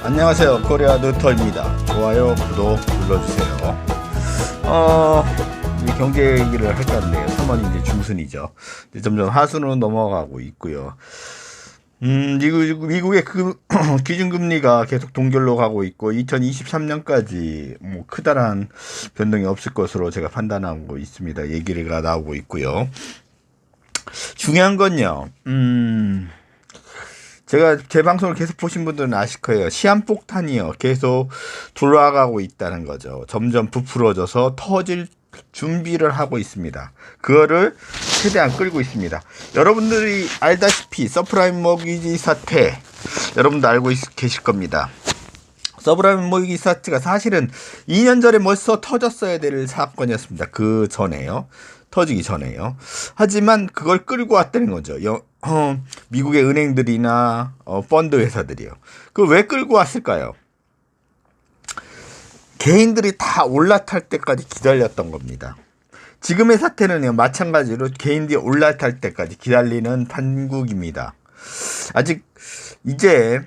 안녕하세요. 코리아 누터입니다. 좋아요, 구독 눌러주세요. 이 경제 얘기를 할까 하는데요. 3월 이제 중순이죠. 이제 점점 하순으로 넘어가고 있고요. 미국의 기준금리가 계속 동결로 가고 있고 2023년까지 뭐 크다란 변동이 없을 것으로 제가 판단하고 있습니다. 얘기가 나오고 있고요. 중요한 건요. 제가 제 방송을 계속 보신 분들은 아실 거예요. 시한폭탄이요. 계속 돌아가고 있다는 거죠. 점점 부풀어져서 터질 준비를 하고 있습니다. 그거를 최대한 끌고 있습니다. 여러분들이 알다시피 서프라임 모기지 사태 여러분도 알고 계실 겁니다. 서브라임 모기지 사태가 사실은 2년 전에 벌써 터졌어야 될 사건이었습니다. 그 전에요. 터지기 전에요. 하지만 그걸 끌고 왔다는 거죠. 미국의 은행들이나 펀드 회사들이요. 그걸 왜 끌고 왔을까요? 개인들이 다 올라탈 때까지 기다렸던 겁니다. 지금의 사태는요, 마찬가지로 개인들이 올라탈 때까지 기다리는 판국입니다. 아직 이제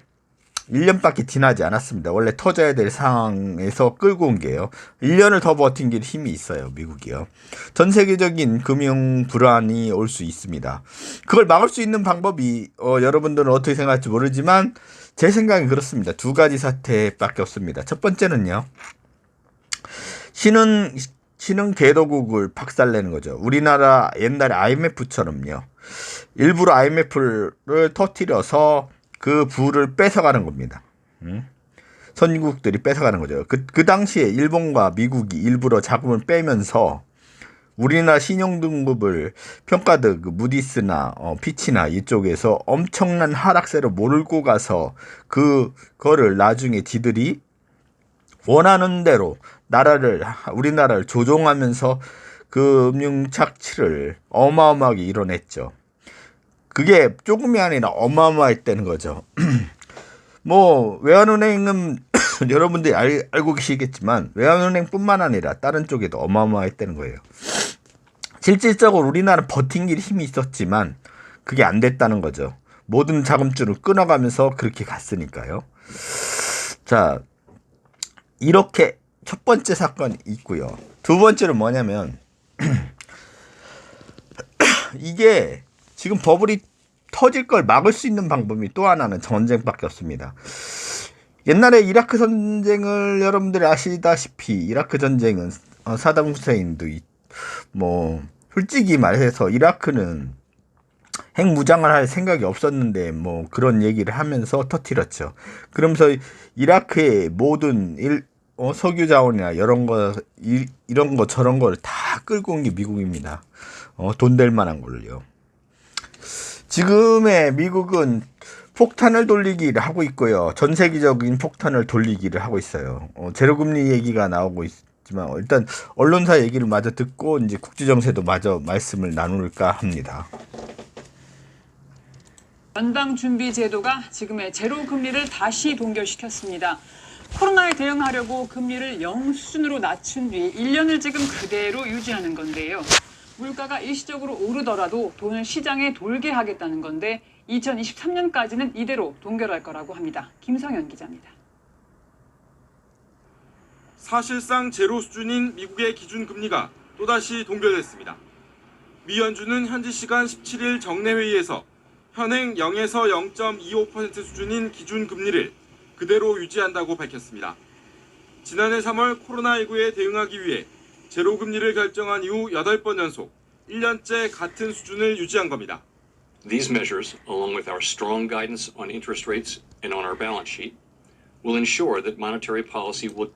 1년밖에 지나지 않았습니다. 원래 터져야 될 상황에서 끌고 온 게요. 1년을 더 버틴 힘이 있어요. 미국이요. 전 세계적인 금융 불안이 올 수 있습니다. 그걸 막을 수 있는 방법이 여러분들은 어떻게 생각할지 모르지만 제 생각은 그렇습니다. 두 가지 사태밖에 없습니다. 첫 번째는요. 신흥 개도국을 박살내는 거죠. 우리나라 옛날에 IMF처럼요. 일부러 IMF를 터뜨려서 그 부를 뺏어가는 겁니다. 선진국들이 뺏어가는 거죠. 그 당시에 일본과 미국이 일부러 자금을 빼면서 우리나라 신용등급을 평가드 무디스나 피치나 이쪽에서 엄청난 하락세로 몰고 가서 그거를 나중에 지들이 원하는 대로 우리나라를 조종하면서 그 금융 착취를 어마어마하게 이뤄냈죠. 그게 조금이 아니라 어마어마했다는 거죠. 뭐 외환은행은 여러분들이 알고 계시겠지만 외환은행뿐만 아니라 다른 쪽에도 어마어마했다는 거예요. 실질적으로 우리나라는 버틴 힘이 있었지만 그게 안 됐다는 거죠. 모든 자금줄을 끊어가면서 그렇게 갔으니까요. 자, 이렇게 첫 번째 사건이 있고요. 두 번째는 뭐냐면 이게 지금 버블이 터질 걸 막을 수 있는 방법이 또 하나는 전쟁밖에 없습니다. 옛날에 이라크 전쟁을 여러분들이 아시다시피 이라크 전쟁은 사담 후세인도 뭐 솔직히 말해서 이라크는 핵무장을 할 생각이 없었는데 뭐 그런 얘기를 하면서 터뜨렸죠. 그러면서 이라크의 모든 석유 자원이나 이런 거 저런 걸 다 끌고 온 게 미국입니다. 돈 될 만한 걸요. 지금의 미국은 폭탄을 돌리기를 하고 있고요. 전 세계적인 폭탄을 돌리기를 하고 있어요. 제로금리 얘기가 나오고 있지만 일단 언론사 얘기를 마저 듣고 이제 국제정세도 마저 말씀을 나눌까 합니다. 연방준비제도가 지금의 제로금리를 다시 동결시켰습니다. 코로나에 대응하려고 금리를 0 수준으로 낮춘 뒤 1년을 지금 그대로 유지하는 건데요. 물가가 일시적으로 오르더라도 돈을 시장에 돌게 하겠다는 건데 2023년까지는 이대로 동결할 거라고 합니다. 김성현 기자입니다. 사실상 제로 수준인 미국의 기준금리가 또다시 동결됐습니다. 미 연준은 현지 시간 17일 정례회의에서 현행 0에서 0.25% 수준인 기준금리를 그대로 유지한다고 밝혔습니다. 지난해 3월 코로나19에 대응하기 위해 제로금리를 결정한 이후 8번 연속 1년째 같은 수준을 유지한 겁니다. These measures, along with our strong guidance on interest rates and on our balance sheet, will ensure that monetary policy will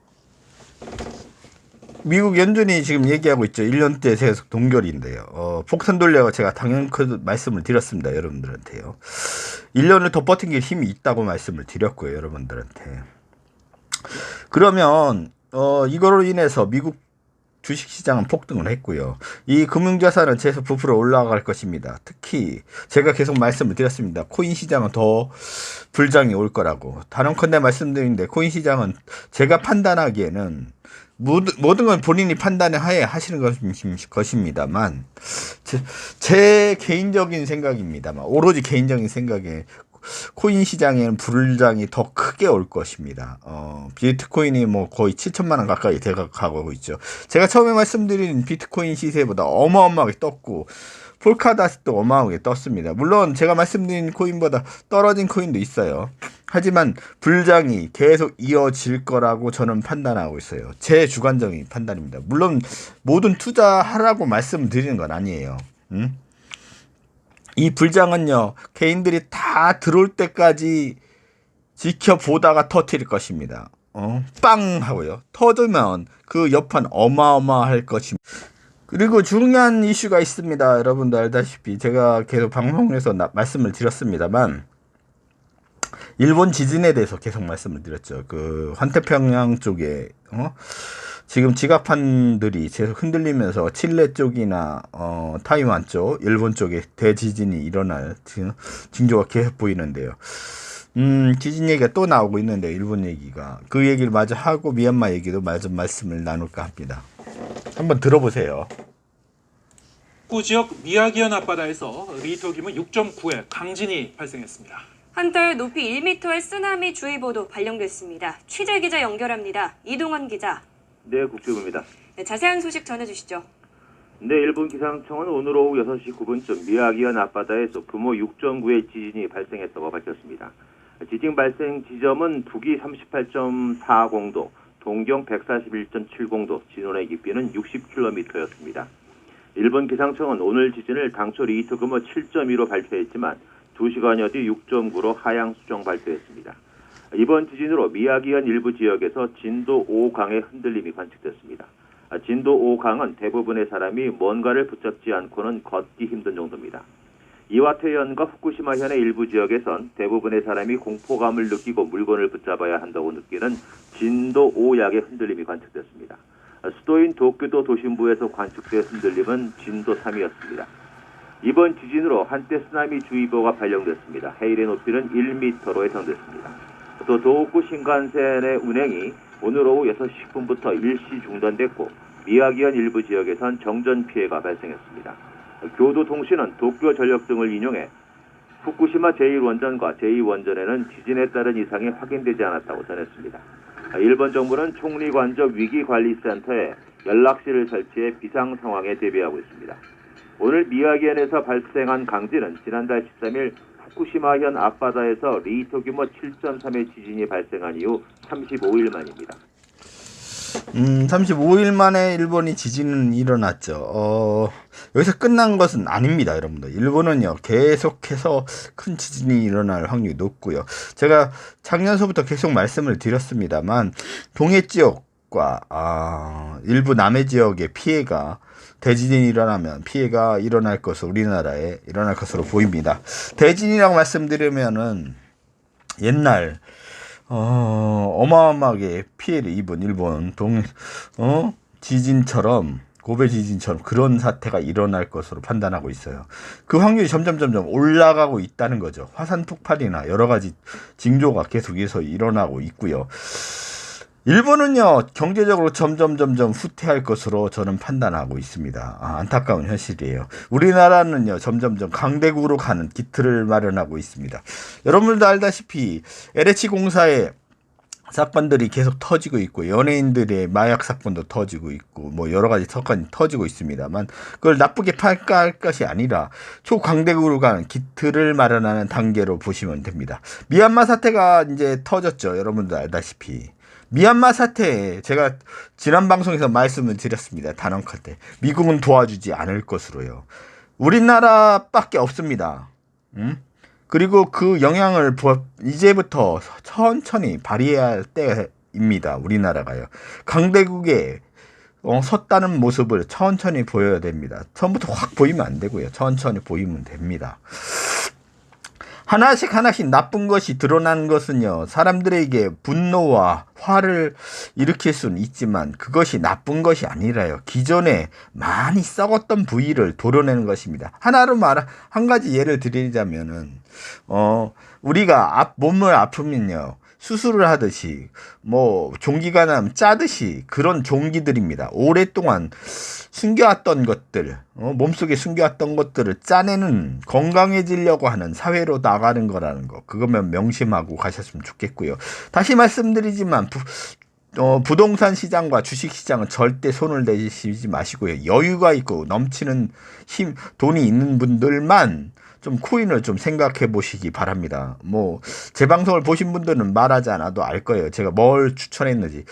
미국 연준이 지금 얘기하고 있죠. 1년째 계속 동결인데요. 폭탄 돌려가 제가 당연히 그 말씀을 드렸습니다. 여러분들한테요. 1년을 더 버틴 힘이 있다고 말씀을 드렸고요. 여러분들한테. 그러면 이거로 인해서 미국 주식시장은 폭등을 했고요. 이 금융자산은 계속 부풀어 올라갈 것입니다. 특히 제가 계속 말씀을 드렸습니다. 코인 시장은 더 불장이 올 거라고. 단언컨대 말씀드리는데 코인 시장은 제가 판단하기에는 모든 건 본인이 판단을 하에 하시는 것입니다만 제 개인적인 생각입니다만 오로지 개인적인 생각에 코인 시장에는 불장이 더 크게 올 것입니다. 비트코인이 뭐 거의 7천만 원 가까이 돼가고 있죠. 제가 처음에 말씀드린 비트코인 시세보다 어마어마하게 떴고 폴카닷도 어마어마하게 떴습니다. 물론 제가 말씀드린 코인보다 떨어진 코인도 있어요. 하지만 불장이 계속 이어질 거라고 저는 판단하고 있어요. 제 주관적인 판단입니다. 물론 모든 투자하라고 말씀드리는 건 아니에요. 이 불장은요, 개인들이 다 들어올 때까지 지켜보다가 터뜨릴 것입니다. 빵 하고요. 터지면 그 여판 어마어마할 것입니다. 그리고 중요한 이슈가 있습니다. 여러분도 알다시피 제가 계속 방송에서 말씀을 드렸습니다만 일본 지진에 대해서 계속 말씀을 드렸죠. 그 환태평양 쪽에 지금 지각판들이 계속 흔들리면서 칠레 쪽이나 타이완 쪽, 일본 쪽에 대지진이 일어날 징조가 계속 보이는데요. 지진 얘기가 또 나오고 있는데 일본 얘기가 그 얘기를 마저 하고 미얀마 얘기도 마저 말씀을 나눌까 합니다. 한번 들어보세요. 북부 지역 미야기현 앞바다에서 리터 규모 6.9의 강진이 발생했습니다. 한때 높이 1m의 쓰나미 주의보도 발령됐습니다. 취재 기자 연결합니다. 이동원 기자. 네, 국제부입니다. 네, 자세한 소식 전해주시죠. 네, 일본 기상청은 오늘 오후 6시 9분쯤 미야기현 앞바다에서 규모 6.9의 지진이 발생했다고 밝혔습니다. 지진 발생 지점은 북위 38.40도, 동경 141.70도, 진원의 깊이는 60km였습니다. 일본 기상청은 오늘 지진을 당초 리히터 규모 7.2로 발표했지만 2시간여 뒤 6.9로 하향 수정 발표했습니다. 이번 지진으로 미야기현 일부 지역에서 진도 5강의 흔들림이 관측됐습니다. 진도 5강은 대부분의 사람이 뭔가를 붙잡지 않고는 걷기 힘든 정도입니다. 이와테현과 후쿠시마현의 일부 지역에선 대부분의 사람이 공포감을 느끼고 물건을 붙잡아야 한다고 느끼는 진도 5약의 흔들림이 관측됐습니다. 수도인 도쿄도 도심부에서 관측된 흔들림은 진도 3이었습니다. 이번 지진으로 한때 쓰나미 주의보가 발령됐습니다. 해일의 높이는 1m로 예상됐습니다. 또 도호쿠 신간센의 운행이 오늘 오후 6시 10분부터 일시 중단됐고 미야기현 일부 지역에선 정전 피해가 발생했습니다. 교도통신은 도쿄 전력 등을 인용해 후쿠시마 제1원전과 제2원전에는 지진에 따른 이상이 확인되지 않았다고 전했습니다. 일본 정부는 총리관저 위기관리센터에 연락실을 설치해 비상 상황에 대비하고 있습니다. 오늘 미야기현에서 발생한 강진은 지난달 13일 후쿠시마현 앞바다에서 리히터 규모 7.3의 지진이 발생한 이후 35일 만입니다. 35일 만에 일본이 지진은 일어났죠. 여기서 끝난 것은 아닙니다, 여러분들. 일본은요, 계속해서 큰 지진이 일어날 확률이 높고요. 제가 작년서부터 계속 말씀을 드렸습니다만, 동해 지역과 일부 남해 지역의 피해가 대지진이 일어나면 피해가 일어날 것으로 우리나라에 일어날 것으로 보입니다. 대지진이라고 말씀드리면은 옛날 어마어마하게 피해를 입은 일본 지진처럼 고베 지진처럼 그런 사태가 일어날 것으로 판단하고 있어요. 그 확률이 점점 올라가고 있다는 거죠. 화산 폭발이나 여러 가지 징조가 계속해서 일어나고 있고요. 일본은요, 경제적으로 점점 후퇴할 것으로 저는 판단하고 있습니다. 안타까운 현실이에요. 우리나라는요, 점점 강대국으로 가는 기틀을 마련하고 있습니다. 여러분들도 알다시피 LH 공사의 사건들이 계속 터지고 있고, 연예인들의 마약 사건도 터지고 있고, 뭐 여러 가지 사건이 터지고 있습니다만, 그걸 나쁘게 평가할 것이 아니라 초강대국으로 가는 기틀을 마련하는 단계로 보시면 됩니다. 미얀마 사태가 이제 터졌죠. 여러분도 알다시피. 미얀마 사태에 제가 지난 방송에서 말씀을 드렸습니다. 단언컨대 미국은 도와주지 않을 것으로요. 우리나라밖에 없습니다. 그리고 그 영향을 이제부터 천천히 발휘해야 할 때입니다. 우리나라가요. 강대국에 섰다는 모습을 천천히 보여야 됩니다. 처음부터 확 보이면 안 되고요. 천천히 보이면 됩니다. 하나씩 나쁜 것이 드러나는 것은요, 사람들에게 분노와 화를 일으킬 수는 있지만 그것이 나쁜 것이 아니라요, 기존에 많이 썩었던 부위를 도려내는 것입니다. 한 가지 예를 드리자면은 우리가 몸을 아프면요, 수술을 하듯이 뭐 종기가 나면 짜듯이 그런 종기들입니다. 오랫동안 숨겨왔던 것들, 몸속에 숨겨왔던 것들을 짜내는 건강해지려고 하는 사회로 나가는 거라는 거, 그거면 명심하고 가셨으면 좋겠고요. 다시 말씀드리지만 부동산 시장과 주식 시장은 절대 손을 대시지 마시고요. 여유가 있고 넘치는 돈이 있는 분들만 좀 코인을 좀 생각해 보시기 바랍니다. 뭐 제 방송을 보신 분들은 말하지 않아도 알 거예요. 제가 뭘 추천했는지.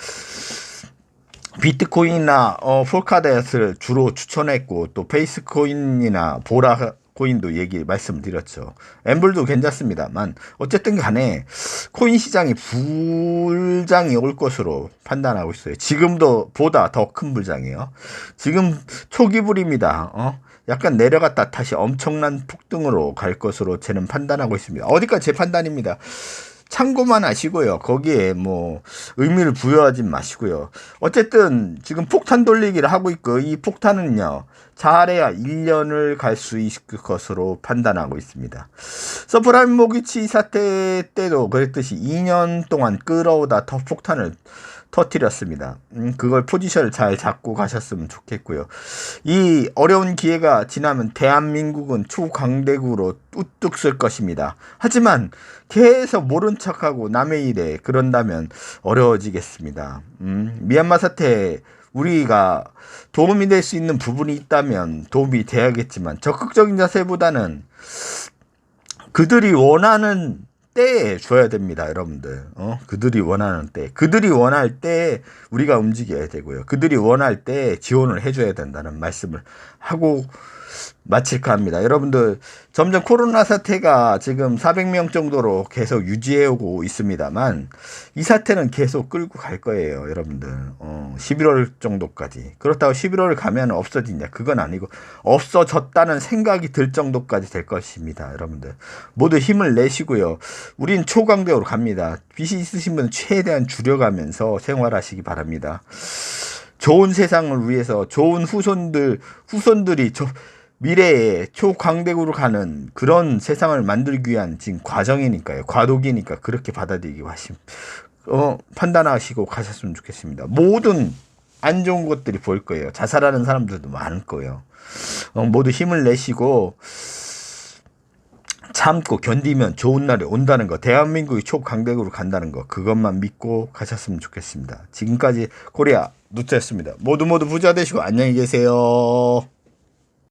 비트코인이나 폴카닷을 주로 추천했고, 또 페이스코인이나 보라 코인도 말씀을 드렸죠. 엠블도 괜찮습니다만 어쨌든 간에 코인 시장이 불장이 올 것으로 판단하고 있어요. 지금도 보다 더 큰 불장이에요. 지금 초기불입니다. 약간 내려갔다 다시 엄청난 폭등으로 갈 것으로 저는 판단하고 있습니다. 어디까지 제 판단입니다. 참고만 하시고요. 거기에 뭐 의미를 부여하지 마시고요. 어쨌든 지금 폭탄 돌리기를 하고 있고, 이 폭탄은요 잘해야 1년을 갈 수 있을 것으로 판단하고 있습니다. 서프라임모기지 사태 때도 그랬듯이 2년 동안 끌어오다 더 폭탄을 터뜨렸습니다. 그걸 포지션을 잘 잡고 가셨으면 좋겠고요. 이 어려운 기회가 지나면 대한민국은 초강대국으로 우뚝 설 것입니다. 하지만 계속 모른 척하고 남의 일에 그런다면 어려워지겠습니다. 미얀마 사태 우리가 도움이 될 수 있는 부분이 있다면 도움이 돼야겠지만, 적극적인 자세보다는 그들이 원하는 때에 줘야 됩니다, 여러분들. 그들이 원하는 때, 그들이 원할 때 우리가 움직여야 되고요. 그들이 원할 때 지원을 해줘야 된다는 말씀을 하고 마칠까 합니다. 여러분들, 점점 코로나 사태가 지금 400명 정도로 계속 유지해오고 있습니다만, 이 사태는 계속 끌고 갈 거예요, 여러분들. 11월 정도까지. 그렇다고 11월 가면 없어지냐? 그건 아니고, 없어졌다는 생각이 들 정도까지 될 것입니다, 여러분들. 모두 힘을 내시고요. 우린 초강대우로 갑니다. 빚이 있으신 분은 최대한 줄여가면서 생활하시기 바랍니다. 좋은 세상을 위해서 좋은 후손들이 미래에 초강대국으로 가는 그런 세상을 만들기 위한 지금 과정이니까요. 과도기니까 그렇게 받아들이고 판단하시고 가셨으면 좋겠습니다. 모든 안 좋은 것들이 보일 거예요. 자살하는 사람들도 많을 거예요. 모두 힘을 내시고 참고 견디면 좋은 날이 온다는 거, 대한민국이 초강대국으로 간다는 거, 그것만 믿고 가셨으면 좋겠습니다. 지금까지 코리아 누트였습니다. 모두 부자 되시고 안녕히 계세요.